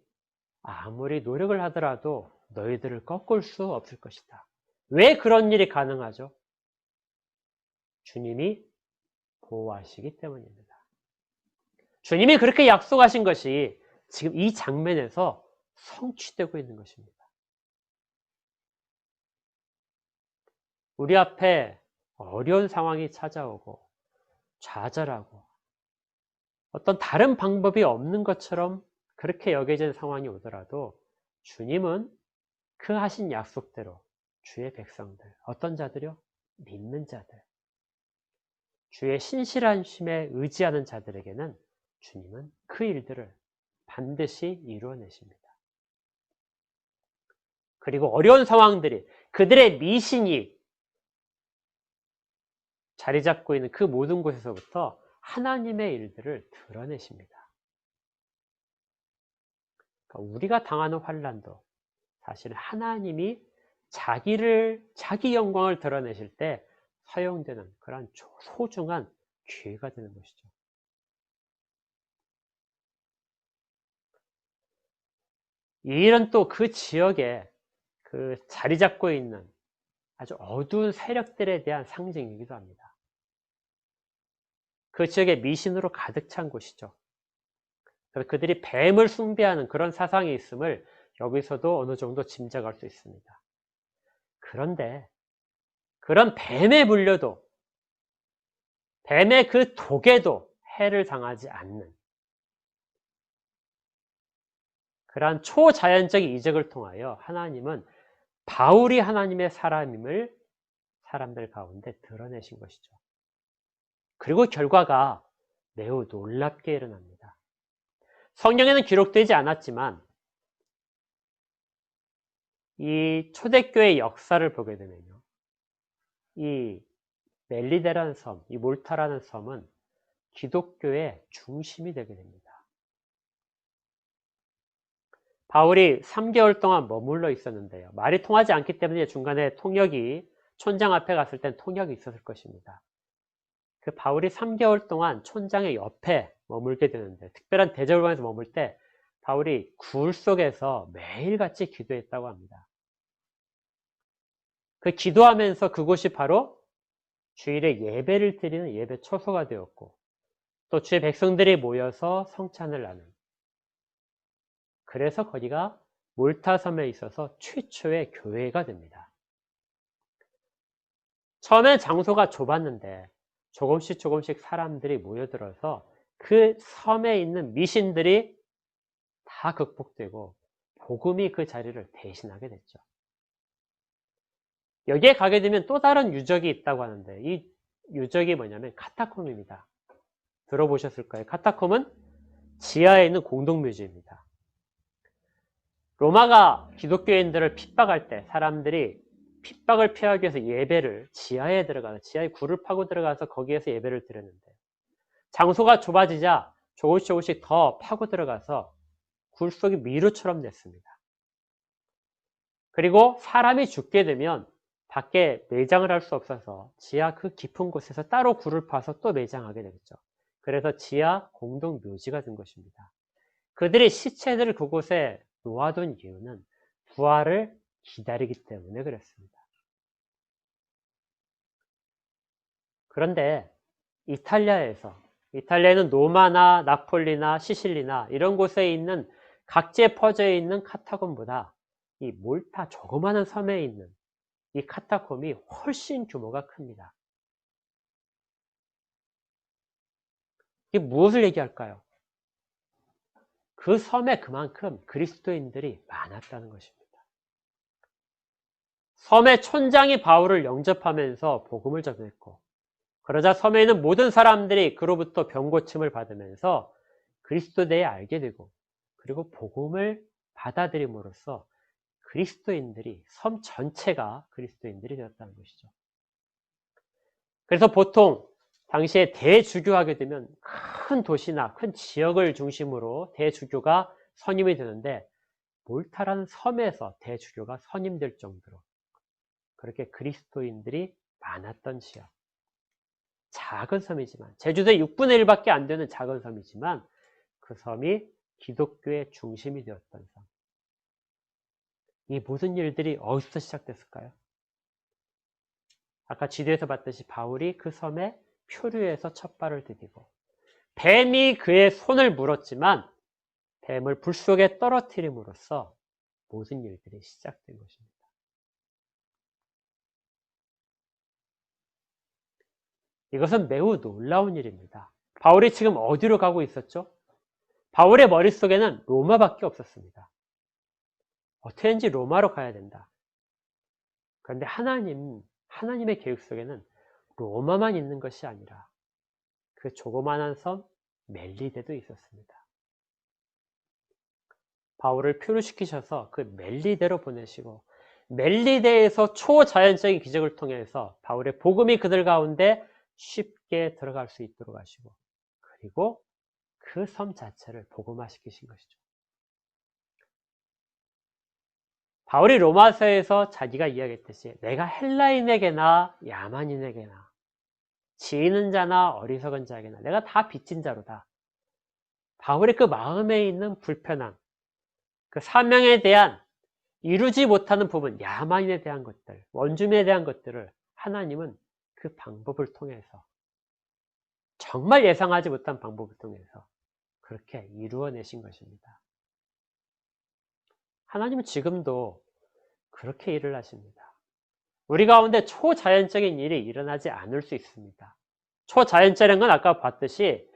[SPEAKER 1] 아무리 노력을 하더라도 너희들을 꺾을 수 없을 것이다. 왜 그런 일이 가능하죠? 주님이 보호하시기 때문입니다. 주님이 그렇게 약속하신 것이 지금 이 장면에서 성취되고 있는 것입니다. 우리 앞에 어려운 상황이 찾아오고 좌절하고 어떤 다른 방법이 없는 것처럼 그렇게 여겨진 상황이 오더라도 주님은 그 하신 약속대로 주의 백성들, 어떤 자들이요? 믿는 자들, 주의 신실한 심에 의지하는 자들에게는 주님은 그 일들을 반드시 이루어내십니다. 그리고 어려운 상황들이 그들의 미신이 자리 잡고 있는 그 모든 곳에서부터 하나님의 일들을 드러내십니다. 그러니까 우리가 당하는 환난도 사실 하나님이 자기 영광을 드러내실 때 사용되는 그런 소중한 기회가 되는 것이죠. 이 일은 또 그 지역에 그 자리 잡고 있는 아주 어두운 세력들에 대한 상징이기도 합니다. 그 지역에 미신으로 가득 찬 곳이죠. 그래서 그들이 뱀을 숭배하는 그런 사상이 있음을 여기서도 어느 정도 짐작할 수 있습니다. 그런데 그런 뱀에 물려도 뱀의 그 독에도 해를 당하지 않는 그러한 초자연적인 이적을 통하여 하나님은 바울이 하나님의 사람임을 사람들 가운데 드러내신 것이죠. 그리고 결과가 매우 놀랍게 일어납니다. 성경에는 기록되지 않았지만 이 초대교회의 역사를 보게 되면요, 이 멜리데라는 섬, 이 몰타라는 섬은 기독교의 중심이 되게 됩니다. 바울이 3개월 동안 머물러 있었는데요. 말이 통하지 않기 때문에 중간에 촌장 앞에 갔을 땐 통역이 있었을 것입니다. 그 바울이 3개월 동안 촌장의 옆에 머물게 되는데, 특별한 대접을방에서 머물 때 바울이 굴 속에서 매일같이 기도했다고 합니다. 그 기도하면서 그곳이 바로 주일에 예배를 드리는 예배 처소가 되었고, 또 주의 백성들이 모여서 성찬을 나눈, 그래서 거기가 몰타섬에 있어서 최초의 교회가 됩니다. 처음엔 장소가 좁았는데 조금씩 사람들이 모여들어서 그 섬에 있는 미신들이 다 극복되고 복음이 그 자리를 대신하게 됐죠. 여기에 가게 되면 또 다른 유적이 있다고 하는데, 이 유적이 뭐냐면 카타콤입니다. 들어보셨을까요? 카타콤은 지하에 있는 공동묘지입니다. 로마가 기독교인들을 핍박할 때 사람들이 핍박을 피하기 위해서 예배를 지하에 굴을 파고 들어가서 거기에서 예배를 드렸는데, 장소가 좁아지자 조금씩 더 파고 들어가서 굴 속이 미루처럼 됐습니다. 그리고 사람이 죽게 되면 밖에 매장을 할 수 없어서 지하 그 깊은 곳에서 따로 굴을 파서 또 매장하게 되겠죠. 그래서 지하 공동 묘지가 된 것입니다. 그들이 시체들을 그곳에 놓아둔 이유는 부활을 기다리기 때문에 그랬습니다. 그런데 이탈리아에는 로마나 나폴리나 시실리나 이런 곳에 있는 각지에 퍼져 있는 카타콤보다 이 몰타 조그마한 섬에 있는 이 카타콤이 훨씬 규모가 큽니다. 이게 무엇을 얘기할까요? 그 섬에 그만큼 그리스도인들이 많았다는 것입니다. 섬의 촌장이 바울을 영접하면서 복음을 전했고, 그러자 섬에 있는 모든 사람들이 그로부터 병고침을 받으면서 그리스도에 대해 알게 되고, 그리고 복음을 받아들임으로써 그리스도인들이, 섬 전체가 그리스도인들이 되었다는 것이죠. 그래서 보통 당시에 대주교하게 되면 큰 도시나 큰 지역을 중심으로 대주교가 선임이 되는데, 몰타라는 섬에서 대주교가 선임될 정도로 그렇게 그리스도인들이 많았던 지역. 작은 섬이지만, 제주도의 6분의 1밖에 안 되는 작은 섬이지만 그 섬이 기독교의 중심이 되었던 섬. 이 모든 일들이 어디서 시작됐을까요? 아까 지도에서 봤듯이 바울이 그 섬에 표류해서 첫 발을 디디고, 뱀이 그의 손을 물었지만 뱀을 불 속에 떨어뜨림으로써 모든 일들이 시작된 것입니다. 이것은 매우 놀라운 일입니다. 바울이 지금 어디로 가고 있었죠? 바울의 머릿속에는 로마밖에 없었습니다. 어떻게든지 로마로 가야 된다. 그런데 하나님의 계획 속에는 로마만 있는 것이 아니라 그 조그만한 섬 멜리데도 있었습니다. 바울을 표류시키셔서 그 멜리데로 보내시고, 멜리데에서 초자연적인 기적을 통해서 바울의 복음이 그들 가운데 쉽게 들어갈 수 있도록 하시고, 그리고 그 섬 자체를 복음화시키신 것이죠. 바울이 로마서에서 자기가 이야기했듯이 내가 헬라인에게나 야만인에게나 지혜있는 자나 어리석은 자에게나 내가 다 빚진 자로다. 바울의 그 마음에 있는 불편함, 그 사명에 대한 이루지 못하는 부분, 야만인에 대한 것들, 원주민에 대한 것들을 하나님은 그 방법을 통해서, 정말 예상하지 못한 방법을 통해서 그렇게 이루어내신 것입니다. 하나님은 지금도 그렇게 일을 하십니다. 우리 가운데 초자연적인 일이 일어나지 않을 수 있습니다. 초자연적인 건 아까 봤듯이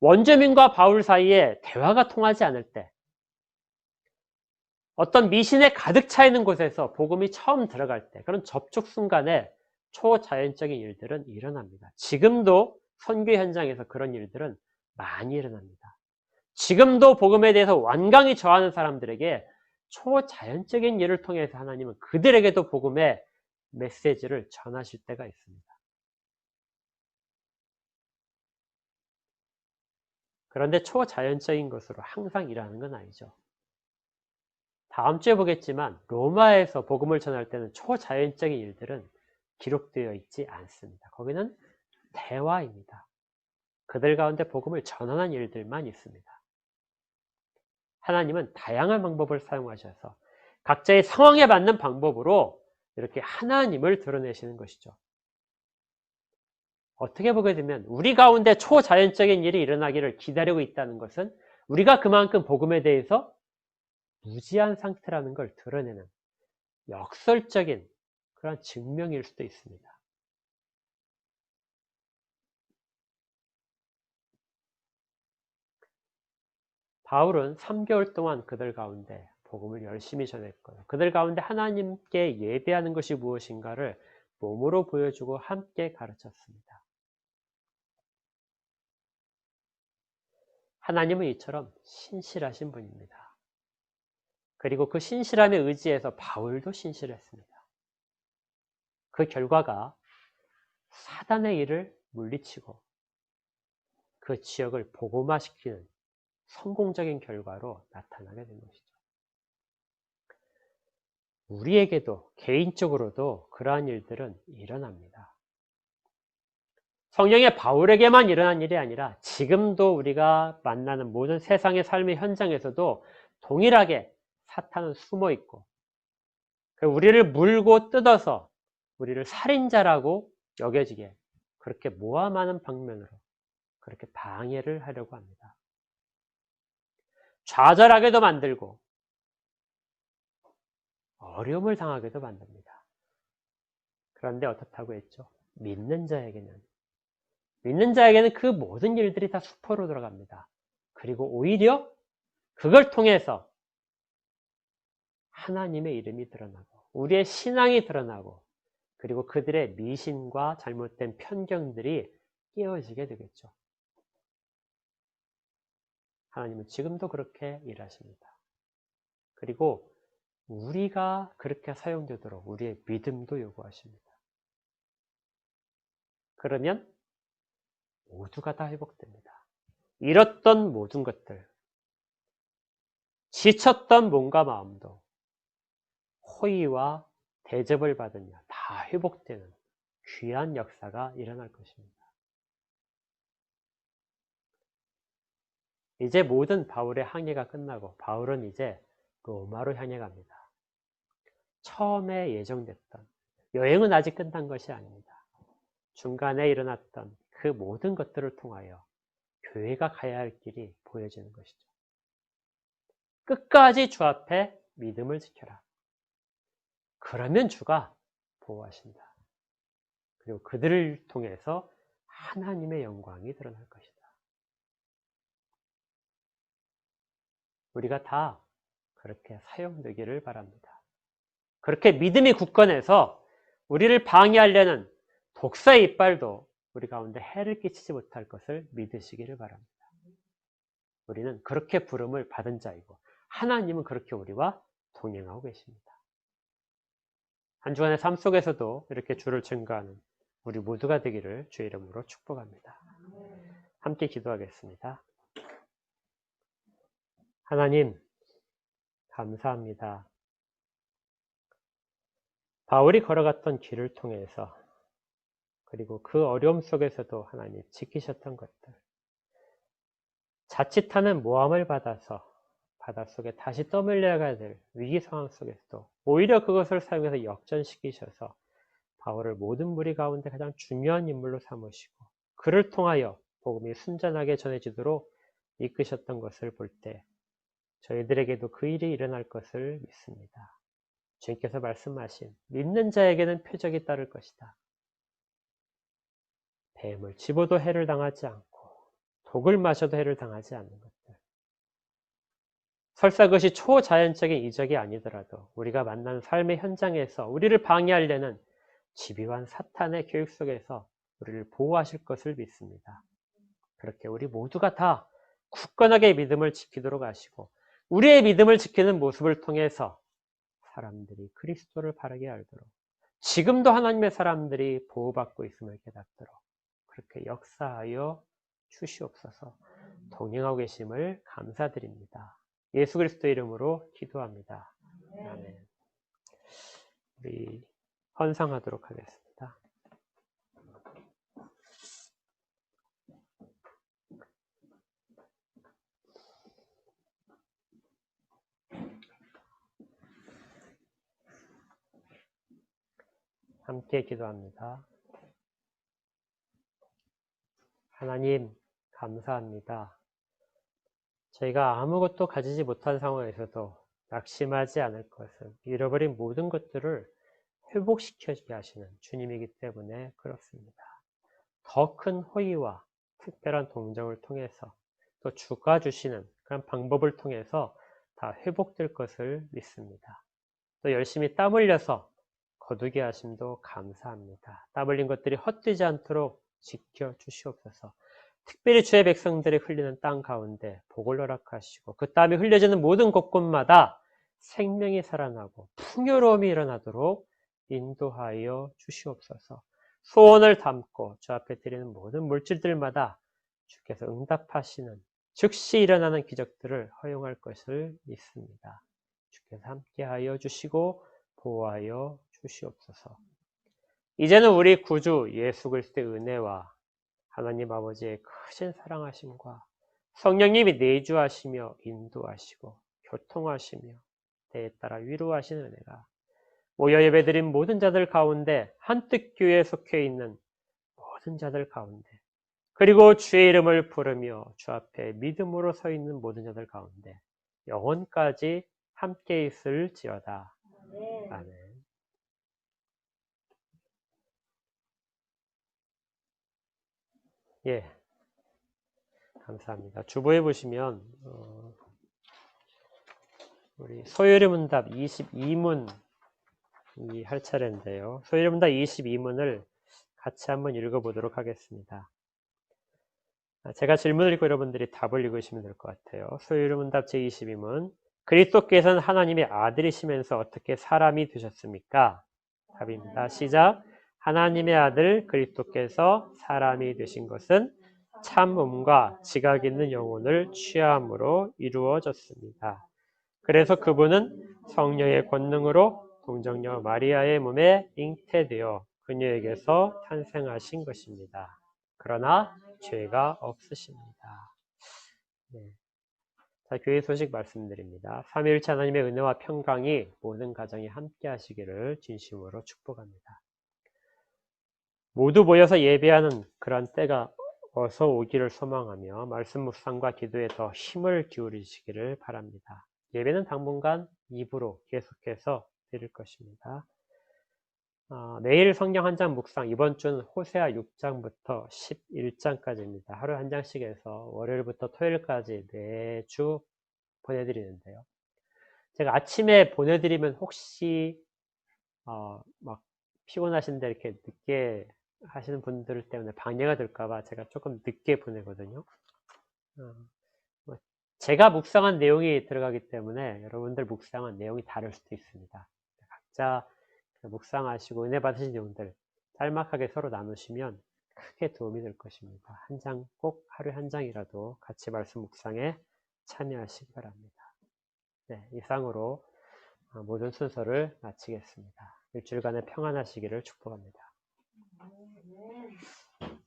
[SPEAKER 1] 원주민과 바울 사이에 대화가 통하지 않을 때, 어떤 미신에 가득 차 있는 곳에서 복음이 처음 들어갈 때, 그런 접촉 순간에 초자연적인 일들은 일어납니다. 지금도 선교 현장에서 그런 일들은 많이 일어납니다. 지금도 복음에 대해서 완강히 저하는 사람들에게 초자연적인 일을 통해서 하나님은 그들에게도 복음의 메시지를 전하실 때가 있습니다. 그런데 초자연적인 것으로 항상 일하는 건 아니죠. 다음 주에 보겠지만 로마에서 복음을 전할 때는 초자연적인 일들은 기록되어 있지 않습니다. 거기는 대화입니다. 그들 가운데 복음을 전하는 일들만 있습니다. 하나님은 다양한 방법을 사용하셔서 각자의 상황에 맞는 방법으로 이렇게 하나님을 드러내시는 것이죠. 어떻게 보게 되면 우리 가운데 초자연적인 일이 일어나기를 기다리고 있다는 것은 우리가 그만큼 복음에 대해서 무지한 상태라는 걸 드러내는 역설적인 그런 증명일 수도 있습니다. 바울은 3개월 동안 그들 가운데 복음을 열심히 전했고요. 그들 가운데 하나님께 예배하는 것이 무엇인가를 몸으로 보여주고 함께 가르쳤습니다. 하나님은 이처럼 신실하신 분입니다. 그리고 그 신실함에 의지해서 바울도 신실했습니다. 그 결과가 사단의 일을 물리치고 그 지역을 복음화시키는 성공적인 결과로 나타나게 된 것이죠. 우리에게도 개인적으로도 그러한 일들은 일어납니다. 성령의 바울에게만 일어난 일이 아니라 지금도 우리가 만나는 모든 세상의 삶의 현장에서도 동일하게 사탄은 숨어 있고 우리를 물고 뜯어서 우리를 살인자라고 여겨지게 그렇게 모함하는 방면으로 그렇게 방해를 하려고 합니다. 좌절하게도 만들고 어려움을 당하게도 만듭니다. 그런데 어떻다고 했죠? 믿는 자에게는 그 모든 일들이 다 수포로 들어갑니다. 그리고 오히려 그걸 통해서 하나님의 이름이 드러나고 우리의 신앙이 드러나고 그리고 그들의 미신과 잘못된 편견들이 깨어지게 되겠죠. 하나님은 지금도 그렇게 일하십니다. 그리고 우리가 그렇게 사용되도록 우리의 믿음도 요구하십니다. 그러면 모두가 다 회복됩니다. 잃었던 모든 것들, 지쳤던 몸과 마음도 호의와 대접을 받으며 다 회복되는 귀한 역사가 일어날 것입니다. 이제 모든 바울의 항해가 끝나고 바울은 이제 로마로 향해 갑니다. 처음에 예정됐던 여행은 아직 끝난 것이 아닙니다. 중간에 일어났던 그 모든 것들을 통하여 교회가 가야 할 길이 보여지는 것이죠. 끝까지 주 앞에 믿음을 지켜라. 그러면 주가 보호하신다. 그리고 그들을 통해서 하나님의 영광이 드러날 것이다. 우리가 다 그렇게 사용되기를 바랍니다. 그렇게 믿음이 굳건해서 우리를 방해하려는 독사의 이빨도 우리 가운데 해를 끼치지 못할 것을 믿으시기를 바랍니다. 우리는 그렇게 부름을 받은 자이고 하나님은 그렇게 우리와 동행하고 계십니다. 한 주간의 삶 속에서도 이렇게 주를 증거하는 우리 모두가 되기를 주의 이름으로 축복합니다. 함께 기도하겠습니다. 하나님, 감사합니다. 바울이 걸어갔던 길을 통해서 그리고 그 어려움 속에서도 하나님 지키셨던 것들, 자칫하는 모함을 받아서 바닷속에 다시 떠밀려가야 될 위기 상황 속에서도 오히려 그것을 사용해서 역전시키셔서 바울을 모든 무리 가운데 가장 중요한 인물로 삼으시고 그를 통하여 복음이 순전하게 전해지도록 이끄셨던 것을 볼 때 저희들에게도 그 일이 일어날 것을 믿습니다. 주님께서 말씀하신 믿는 자에게는 표적이 따를 것이다. 뱀을 집어도 해를 당하지 않고 독을 마셔도 해를 당하지 않는 것들. 설사 그것이 초자연적인 이적이 아니더라도 우리가 만나는 삶의 현장에서 우리를 방해하려는 집요한 사탄의 교육 속에서 우리를 보호하실 것을 믿습니다. 그렇게 우리 모두가 다 굳건하게 믿음을 지키도록 하시고 우리의 믿음을 지키는 모습을 통해서 사람들이 그리스도를 바르게 알도록 지금도 하나님의 사람들이 보호받고 있음을 깨닫도록 그렇게 역사하여 주시옵소서. 동행하고 계심을 감사드립니다. 예수 그리스도 이름으로 기도합니다. 아멘. 우리 헌상하도록 하겠습니다. 함께 기도합니다. 하나님, 감사합니다. 저희가 아무것도 가지지 못한 상황에서도 낙심하지 않을 것은 잃어버린 모든 것들을 회복시켜주게 하시는 주님이기 때문에 그렇습니다. 더 큰 호의와 특별한 동정을 통해서 또 주가 주시는 그런 방법을 통해서 다 회복될 것을 믿습니다. 또 열심히 땀 흘려서 거두게 하심도 감사합니다. 땀 흘린 것들이 헛되지 않도록 지켜주시옵소서. 특별히 주의 백성들이 흘리는 땅 가운데 복을 허락하시고 그 땀이 흘려지는 모든 곳곳마다 생명이 살아나고 풍요로움이 일어나도록 인도하여 주시옵소서. 소원을 담고 주 앞에 드리는 모든 물질들마다 주께서 응답하시는 즉시 일어나는 기적들을 허용할 것을 믿습니다. 주께서 함께하여 주시고 보호하여 주시옵소서. 이제는 우리 구주 예수 그리스도의 은혜와 하나님 아버지의 크신 사랑하심과 성령님이 내주하시며 인도하시고 교통하시며 때에 따라 위로하시는 은혜가 모여 예배드린 모든 자들 가운데 한뜻 교회에 속해 있는 모든 자들 가운데 그리고 주의 이름을 부르며 주 앞에 믿음으로 서 있는 모든 자들 가운데 영원까지 함께 있을지어다. 아멘. 예, 감사합니다. 주보에 보시면 우리 소요리 문답 22문 할 차례인데요. 소요리 문답 22문을 같이 한번 읽어보도록 하겠습니다. 제가 질문을 읽고 여러분들이 답을 읽으시면 될 것 같아요. 소요리 문답 제22문. 그리스도께서는 하나님의 아들이시면서 어떻게 사람이 되셨습니까? 답입니다. 시작. 하나님의 아들 그리스도께서 사람이 되신 것은 참음과 지각 있는 영혼을 취함으로 이루어졌습니다. 그래서 그분은 성령의 권능으로 동정녀 마리아의 몸에 잉태되어 그녀에게서 탄생하신 것입니다. 그러나 죄가 없으십니다. 네. 자, 교회 소식 말씀드립니다. 삼위일체 하나님의 은혜와 평강이 모든 가정에 함께 하시기를 진심으로 축복합니다. 모두 모여서 예배하는 그런 때가 어서 오기를 소망하며 말씀 묵상과 기도에 더 힘을 기울이시기를 바랍니다. 예배는 당분간 입으로 계속해서 드릴 것입니다. 내일 성경 한 장 묵상, 이번 주는 호세아 6장부터 11장까지입니다. 하루에 한 장씩 해서 월요일부터 토요일까지 매주 보내드리는데요. 제가 아침에 보내드리면 혹시 막 피곤하신데 이렇게 늦게 하시는 분들 때문에 방해가 될까봐 제가 조금 늦게 보내거든요. 제가 묵상한 내용이 들어가기 때문에 여러분들 묵상한 내용이 다를 수도 있습니다. 각자 묵상하시고 은혜 받으신 내용들 짤막하게 서로 나누시면 크게 도움이 될 것입니다. 한 장, 꼭 하루에 한 장이라도 같이 말씀 묵상에 참여하시기 바랍니다. 네, 이상으로 모든 순서를 마치겠습니다. 일주일간의 평안하시기를 축복합니다.